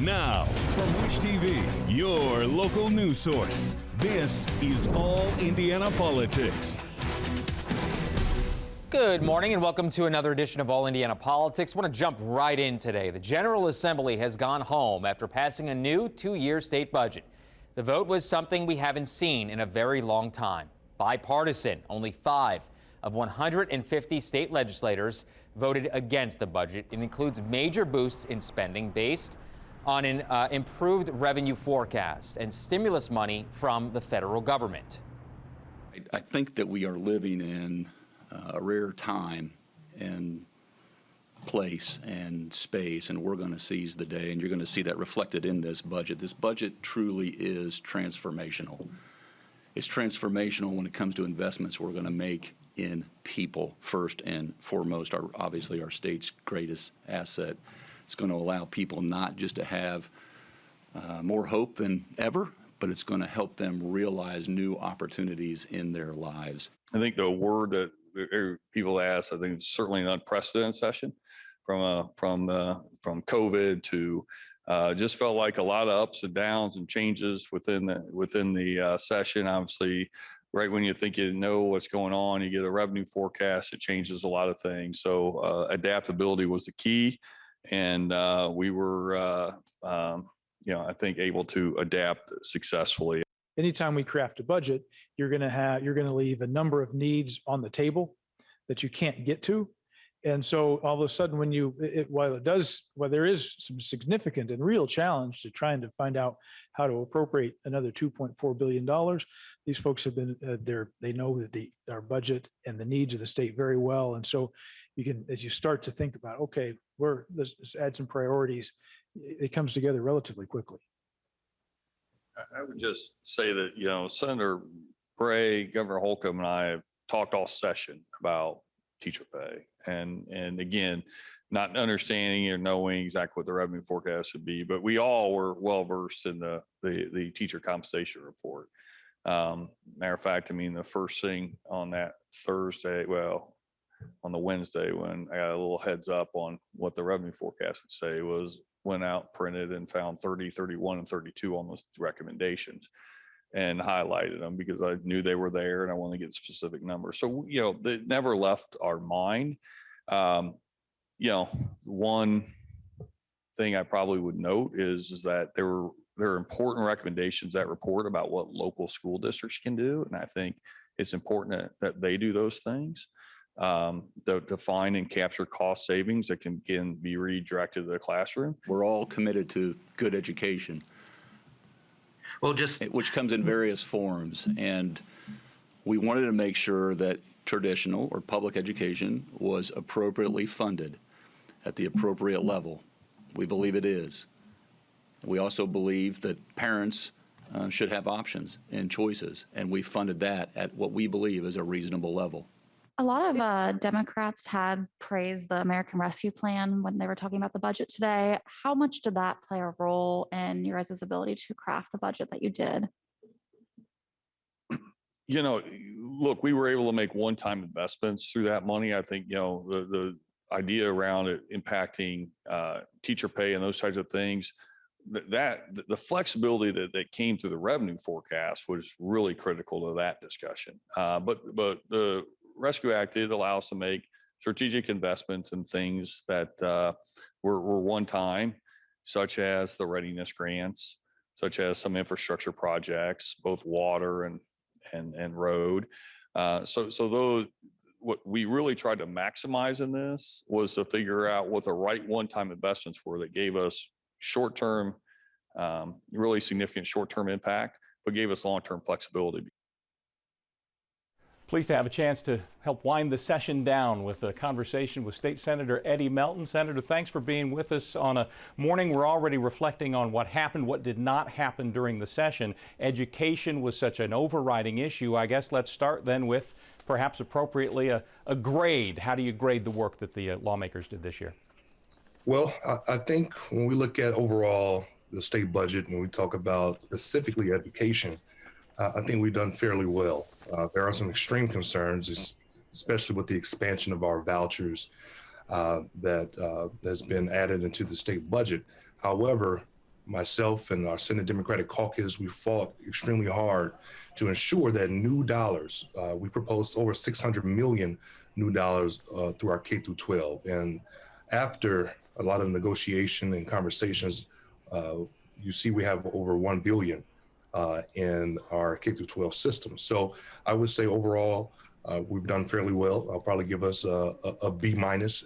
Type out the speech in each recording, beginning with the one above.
Now, from Wish TV, your local news source, this is All Indiana Politics. Good morning and welcome to another edition of All Indiana Politics. I want to jump right in today. The General Assembly has gone home after passing a new two-year state budget. The vote was something we haven't seen in a very long time. Bipartisan, only 5 of 150 state legislators voted against the budget. It includes major boosts in spending based on an improved revenue forecast and stimulus money from the federal government. I think that we are living in a rare time and place and space, and we're going to seize the day, and you're going to see that reflected in this budget. This budget truly is transformational. It's transformational when it comes to investments we're going to make in people first and foremost, obviously our state's greatest asset. It's going to allow people not just to have more hope than ever, but it's going to help them realize new opportunities in their lives. I think the word that people ask, I think it's certainly an unprecedented session from COVID to just felt like a lot of ups and downs and changes within the session. Obviously, right when you think you know what's going on, you get a revenue forecast, it changes a lot of things. So adaptability was the key. And we were, I think, able to adapt successfully. Anytime we craft a budget, you're going to leave a number of needs on the table that you can't get to. And so all of a sudden, while there is some significant and real challenge to trying to find out how to appropriate another $2.4 billion, these folks have been they know that our budget and the needs of the state very well. And so you can, as you start to think about, okay, let's add some priorities, it comes together relatively quickly. I would just say that, Senator Bray, Governor Holcomb, and I have talked all session about teacher pay. And again, not understanding or knowing exactly what the revenue forecast would be, but we all were well versed in the teacher compensation report. Matter of fact, the first thing on that Thursday, on the Wednesday, when I got a little heads up on what the revenue forecast would say, went out, printed, and found 30, 31, and 32 on those recommendations and highlighted them because I knew they were there and I wanted to get specific numbers. So, they never left our mind. One thing I probably would note is that there are important recommendations that report about what local school districts can do. And I think it's important that they do those things. To find and capture cost savings that can be redirected to the classroom. We're all committed to good education, which comes in various forms. And we wanted to make sure that traditional or public education was appropriately funded at the appropriate level. We believe it is. We also believe that parents should have options and choices, and we funded that at what we believe is a reasonable level. A lot of Democrats had praised the American Rescue Plan when they were talking about the budget today. How much did that play a role in your guys' ability to craft the budget that you did? Look, we were able to make one-time investments through that money. I think, the idea around it impacting teacher pay and those types of things, the flexibility that came through the revenue forecast was really critical to that discussion. But the Rescue Act did allow us to make strategic investments in things that were one time, such as the readiness grants, such as some infrastructure projects, both water and road. So those, what we really tried to maximize in this was to figure out what the right one-time investments were that gave us short-term, really significant short-term impact, but gave us long-term flexibility. Pleased to have a chance to help wind the session down with a conversation with State Senator Eddie Melton. Senator, thanks for being with us on a morning we're already reflecting on what happened, what did not happen during the session. Education was such an overriding issue. I guess let's start then with perhaps appropriately a grade. How do you grade the work that the lawmakers did this year? Well, I think when we look at overall the state budget, when we talk about specifically education, I think we've done fairly well. There are some extreme concerns, especially with the expansion of our vouchers that has been added into the state budget. However, myself and our Senate Democratic Caucus, we fought extremely hard to ensure that new dollars, we proposed over $600 million new dollars through our K through 12. And after a lot of negotiation and conversations, you see we have over $1 billion in our K through 12 system. So I would say overall, we've done fairly well. I'll probably give us a B-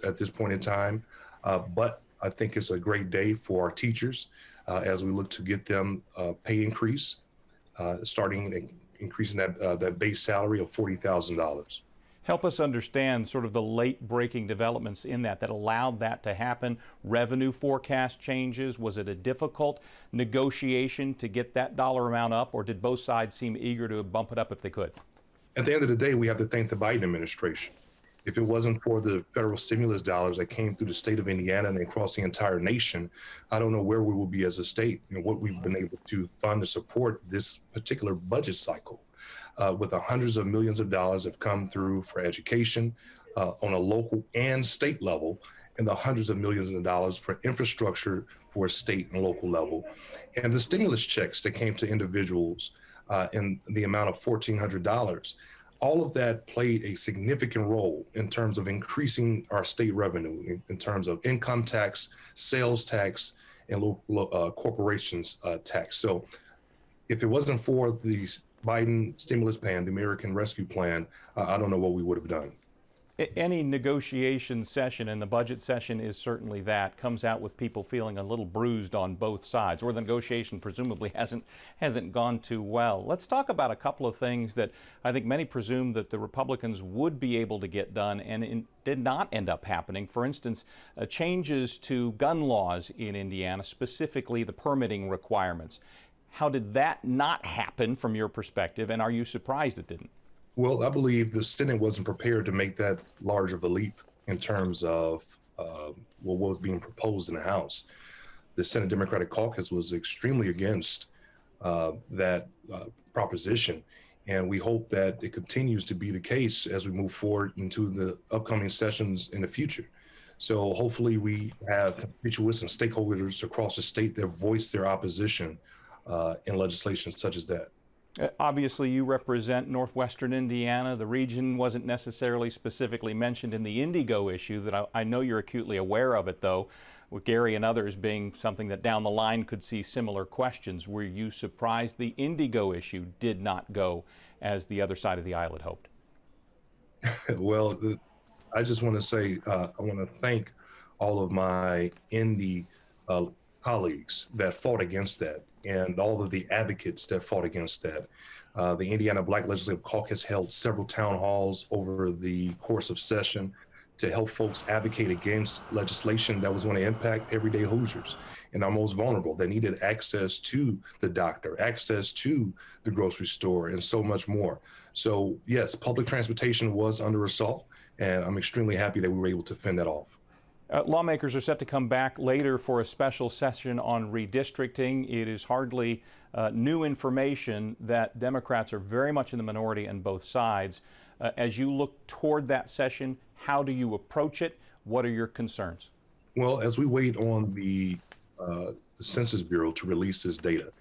at this point in time. But I think it's a great day for our teachers as we look to get them pay increase, starting increasing that base salary of $40,000. Help us understand sort of the late breaking developments in that allowed that to happen. Revenue forecast changes. Was it a difficult negotiation to get that dollar amount up, or did both sides seem eager to bump it up if they could? At the end of the day, we have to thank the Biden administration. If it wasn't for the federal stimulus dollars that came through the state of Indiana and across the entire nation, I don't know where we will be as a state and what we've been able to fund to support this particular budget cycle. With the hundreds of millions of dollars that have come through for education on a local and state level, and the hundreds of millions of dollars for infrastructure for a state and local level, and the stimulus checks that came to individuals in the amount of $1,400. All of that played a significant role in terms of increasing our state revenue, in terms of income tax, sales tax, and corporations tax. So if it wasn't for these Biden stimulus plan, the American Rescue Plan, I don't know what we would have done. Any negotiation session, and the budget session is certainly that, comes out with people feeling a little bruised on both sides, or the negotiation presumably hasn't gone too well. Let's talk about a couple of things that I think many presumed that the Republicans would be able to get done and did not end up happening. For instance, changes to gun laws in Indiana, specifically the permitting requirements. How did that not happen from your perspective, and are you surprised it didn't? Well, I believe the Senate wasn't prepared to make that large of a leap in terms of what was being proposed in the House. The Senate Democratic Caucus was extremely against that proposition, and we hope that it continues to be the case as we move forward into the upcoming sessions in the future. So hopefully we have constituents and stakeholders across the state that voice their opposition in legislation such as that. Obviously, you represent northwestern Indiana. The region wasn't necessarily specifically mentioned in the Indigo issue. That I know you're acutely aware of it, though, with Gary and others being something that down the line could see similar questions. Were you surprised the Indigo issue did not go as the other side of the aisle had hoped? Well, I just want to say I want to thank all of my Indy colleagues that fought against that, and all of the advocates that fought against that. The Indiana Black Legislative Caucus held several town halls over the course of session to help folks advocate against legislation that was going to impact everyday Hoosiers and our most vulnerable that needed access to the doctor, access to the grocery store, and so much more. So yes, public transportation was under assault, and I'm extremely happy that we were able to fend that off. Lawmakers are set to come back later for a special session on redistricting. It is hardly new information that Democrats are very much in the minority on both sides. As you look toward that session, how do you approach it? What are your concerns? Well, as we wait on the Census Bureau to release this data,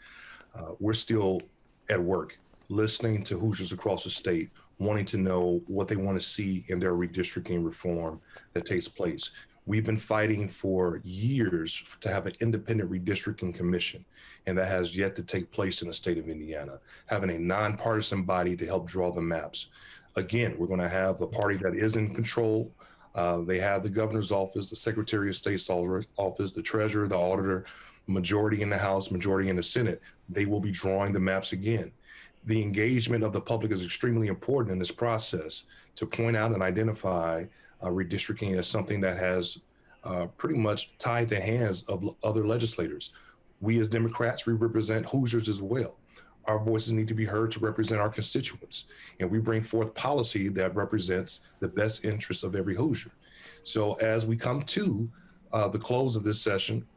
we're still at work listening to Hoosiers across the state, wanting to know what they want to see in their redistricting reform that takes place. We've been fighting for years to have an independent redistricting commission, and that has yet to take place in the state of Indiana, having a nonpartisan body to help draw the maps. Again, we're going to have the party that is in control. They have the governor's office, the Secretary of State's office, the treasurer, the auditor, majority in the House, majority in the Senate. They will be drawing the maps again. The engagement of the public is extremely important in this process to point out and identify redistricting as something that has pretty much tied the hands of other legislators. We as Democrats, we represent Hoosiers as well. Our voices need to be heard to represent our constituents, and we bring forth policy that represents the best interests of every Hoosier. So as we come to the close of this session,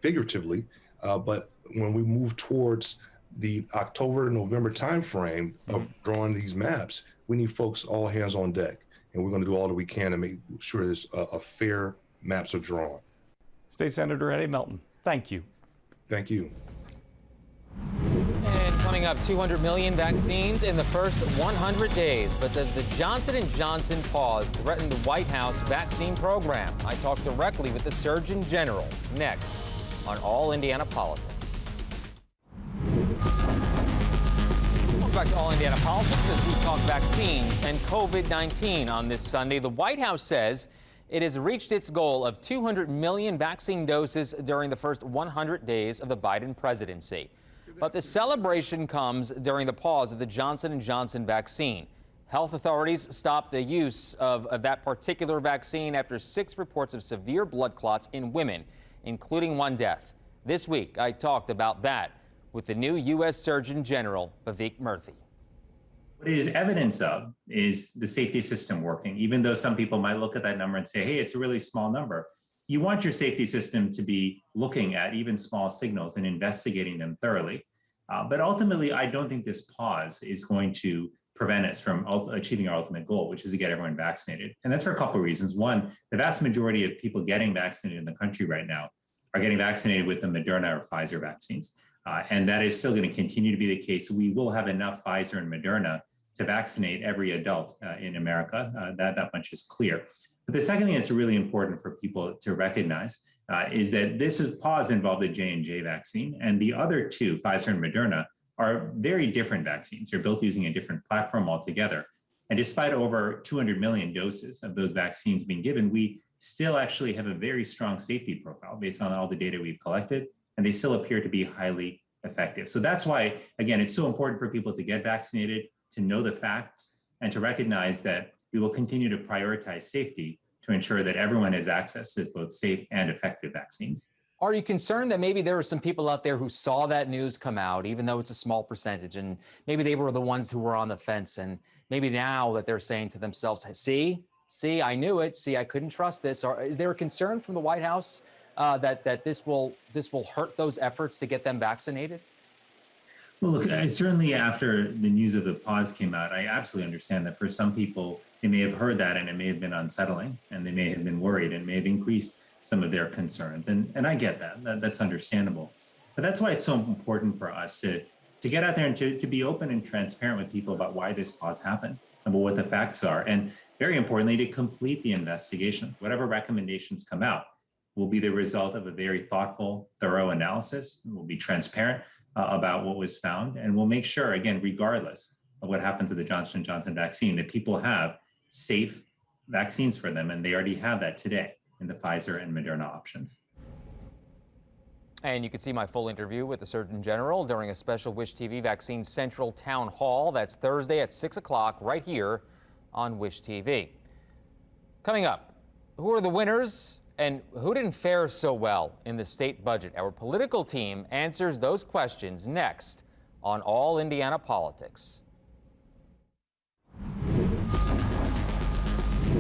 figuratively, but when we move towards the October, November timeframe of drawing these maps, we need folks all hands on deck. And we're going to do all that we can to make sure this a fair maps are drawn. State Senator Eddie Melton, thank you Thank you. And coming up, 200 million vaccines in the first 100 days. But does the Johnson & Johnson pause threaten the White House vaccine program? I talked directly with the Surgeon General next on All Indiana Politics. Welcome back to All Indiana Politics as we talk vaccines and COVID-19 on this Sunday. The White House says it has reached its goal of 200 million vaccine doses during the first 100 days of the Biden presidency. But the celebration comes during the pause of the Johnson & Johnson vaccine. Health authorities stopped the use of that particular vaccine after 6 reports of severe blood clots in women, including 1 death. This week, I talked about that with the new U.S. Surgeon General, Vivek Murthy. What it is evidence of is the safety system working, even though some people might look at that number and say, hey, it's a really small number. You want your safety system to be looking at even small signals and investigating them thoroughly. But ultimately, I don't think this pause is going to prevent us from achieving our ultimate goal, which is to get everyone vaccinated. And that's for a couple of reasons. One, the vast majority of people getting vaccinated in the country right now are getting vaccinated with the Moderna or Pfizer vaccines. And that is still going to continue to be the case. We will have enough Pfizer and Moderna to vaccinate every adult in America. That much is clear. But the second thing that's really important for people to recognize is that this pause involved the J&J vaccine, and the other 2, Pfizer and Moderna, are very different vaccines. They're built using a different platform altogether. And despite over 200 million doses of those vaccines being given, we still actually have a very strong safety profile based on all the data we've collected, and they still appear to be highly effective. So that's why, again, it's so important for people to get vaccinated, to know the facts, and to recognize that we will continue to prioritize safety to ensure that everyone has access to both safe and effective vaccines. Are you concerned that maybe there were some people out there who saw that news come out, even though it's a small percentage, and maybe they were the ones who were on the fence, and maybe now that they're saying to themselves, see, I knew it, see, I couldn't trust this? Or is there a concern from the White House that this will hurt those efforts to get them vaccinated? Well, look, certainly after the news of the pause came out, I absolutely understand that for some people, they may have heard that and it may have been unsettling, and they may have been worried and may have increased some of their concerns. And I get that. That's understandable. But that's why it's so important for us to get out there and to be open and transparent with people about why this pause happened and what the facts are. And very importantly, to complete the investigation. Whatever recommendations come out will be the result of a very thoughtful, thorough analysis. We'll be transparent about what was found, and we'll make sure, again, regardless of what happened to the Johnson & Johnson vaccine, that people have safe vaccines for them, and they already have that today in the Pfizer and Moderna options. And you can see my full interview with the Surgeon General during a special Wish TV Vaccine Central Town Hall. That's Thursday at 6 o'clock right here on Wish TV. Coming up, who are the winners and who didn't fare so well in the state budget? Our political team answers those questions next on All Indiana Politics.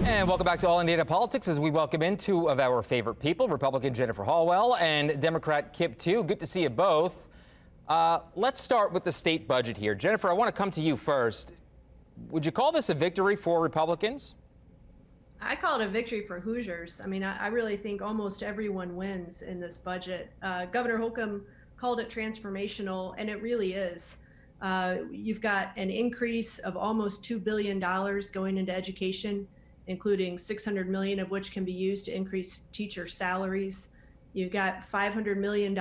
And welcome back to All Indiana Politics as we welcome in 2 of our favorite people, Republican Jennifer Hallwell and Democrat Kip Tew. Good to see you both. Let's start with the state budget here. Jennifer, I want to come to you first. Would you call this a victory for Republicans? I call it a victory for Hoosiers. I mean, I really think almost everyone wins in this budget. Governor Holcomb called it transformational, and it really is. You've got an increase of almost $2 billion going into education, including $600 million of which can be used to increase teacher salaries. You've got $500 million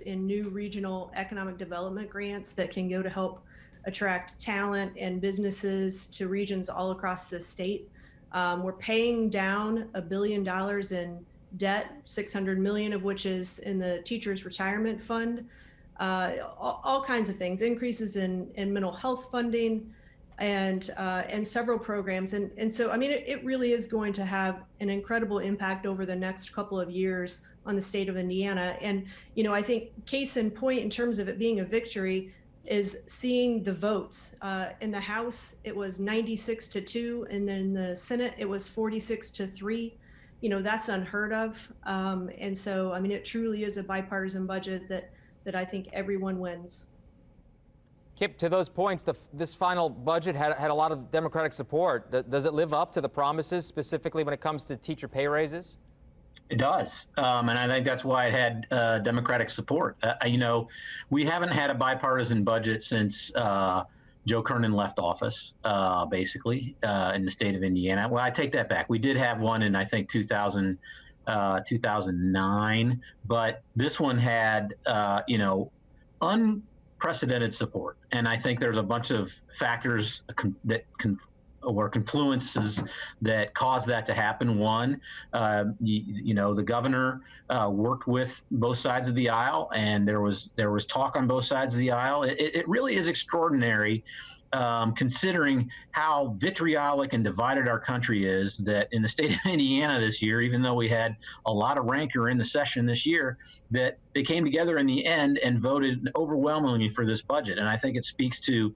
in new regional economic development grants that can go to help attract talent and businesses to regions all across the state. We're paying down $1 billion in debt, $600 million of which is in the teachers' retirement fund. All kinds of things, increases in mental health funding, and several programs. And so, I mean, it really is going to have an incredible impact over the next couple of years on the state of Indiana. And, you know, I think case in point in terms of it being a victory is seeing the votes. In the House, it was 96-2, and then in the Senate, it was 46-3. You know, that's unheard of. And so, I mean, it truly is a bipartisan budget that I think everyone wins. Kip, to those points, this final budget had a lot of Democratic support. Does it live up to the promises, specifically when it comes to teacher pay raises? It does. And I think that's why it had Democratic support. We haven't had a bipartisan budget since Joe Kernan left office, basically, in the state of Indiana. Well, I take that back. We did have one in, I think, 2009, but this one had, unprecedented support. And I think there's a bunch of factors or confluences that caused that to happen. One, the governor worked with both sides of the aisle, and there was talk on both sides of the aisle. It really is extraordinary, considering how vitriolic and divided our country is, that in the state of Indiana this year, even though we had a lot of rancor in the session this year, that they came together in the end and voted overwhelmingly for this budget. And I think it speaks to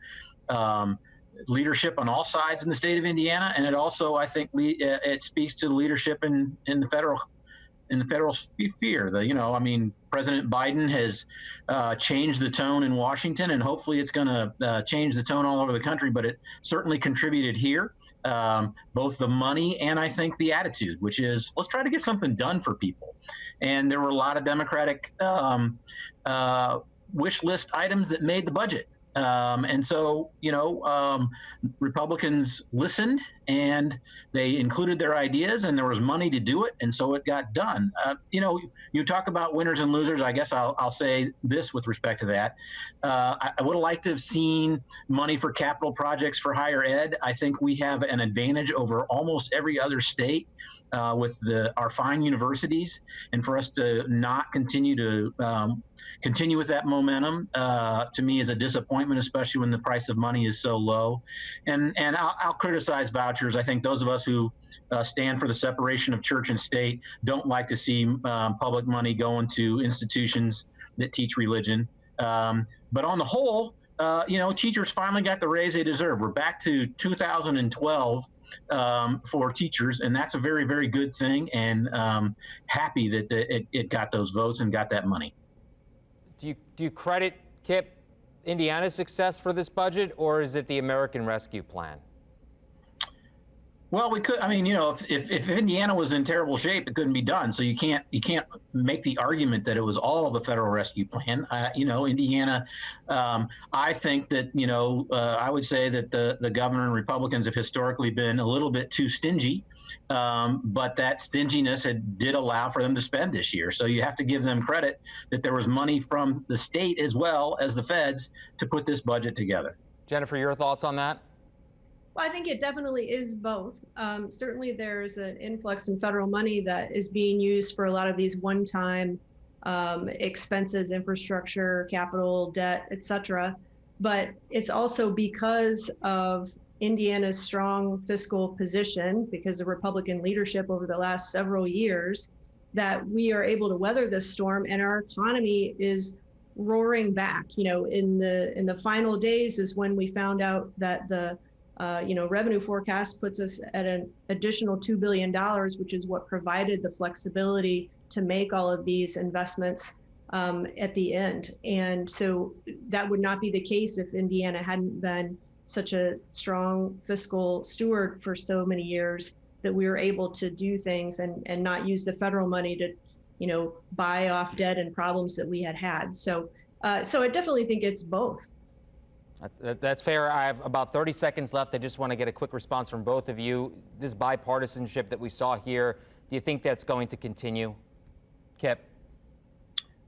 leadership on all sides in the state of Indiana, and it also, I think, it speaks to the leadership in the federal sphere. President Biden has changed the tone in Washington, and hopefully it's going to change the tone all over the country. But it certainly contributed here, both the money and I think the attitude, which is let's try to get something done for people. And there were a lot of Democratic wish list items that made the budget. And so, Republicans listened and they included their ideas, and there was money to do it. And so it got done. You talk about winners and losers. I guess I'll say this with respect to that. I would have liked to have seen money for capital projects for higher ed. I think we have an advantage over almost every other state with our fine universities, and for us to not continue with that momentum, to me, is a disappointment, especially when the price of money is so low. And I'll criticize vouchers. I think those of us who stand for the separation of church and state don't like to see public money going to institutions that teach religion. But on the whole, teachers finally got the raise they deserve. We're back to 2012 for teachers, and that's a very, very good thing, and happy that it got those votes and got that money. Do you credit, Kip, Indiana's success for this budget, or is it the American Rescue Plan? Well, we could. If Indiana was in terrible shape, it couldn't be done. So you can't make the argument that it was all the Federal Rescue Plan. Indiana. I think that I would say that the governor and Republicans have historically been a little bit too stingy, but that stinginess did allow for them to spend this year. So you have to give them credit that there was money from the state as well as the feds to put this budget together. Jennifer, your thoughts on that? Well, I think it definitely is both. Certainly there's an influx in federal money that is being used for a lot of these one-time expenses, infrastructure, capital, debt, et cetera. But it's also because of Indiana's strong fiscal position, because of Republican leadership over the last several years, that we are able to weather this storm, and our economy is roaring back. In the final days is when we found out that the revenue forecast puts us at an additional $2 billion, which is what provided the flexibility to make all of these investments at the end. And so that would not be the case if Indiana hadn't been such a strong fiscal steward for so many years, that we were able to do things and not use the federal money to, buy off debt and problems that we had. So I definitely think it's both. That's fair. I have about 30 seconds left. I just want to get a quick response from both of you. This bipartisanship that we saw here, do you think that's going to continue? Kip?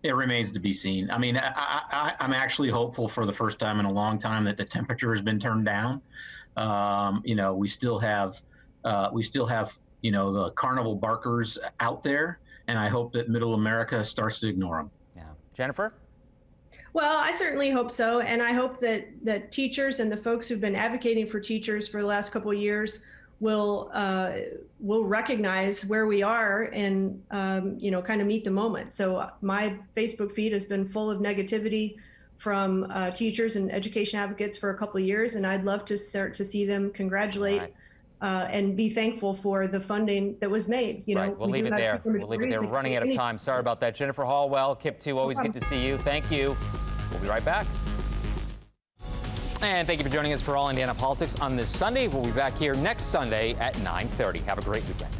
It remains to be seen. I'm actually hopeful for the first time in a long time that the temperature has been turned down. We still have the carnival barkers out there, and I hope that middle America starts to ignore them. Yeah. Jennifer? Well, I certainly hope so. And I hope that teachers and the folks who've been advocating for teachers for the last couple of years will recognize where we are and, kind of meet the moment. So my Facebook feed has been full of negativity from teachers and education advocates for a couple of years. And I'd love to start to see them congratulate and be thankful for the funding that was made. Right. We'll leave it there. We'll leave it there. We're running out of time. Sorry about that. Jennifer Hallwell, Kip 2, always good to see you. Thank you. We'll be right back. And thank you for joining us for All Indiana Politics on this Sunday. We'll be back here next Sunday at 9:30. Have a great weekend.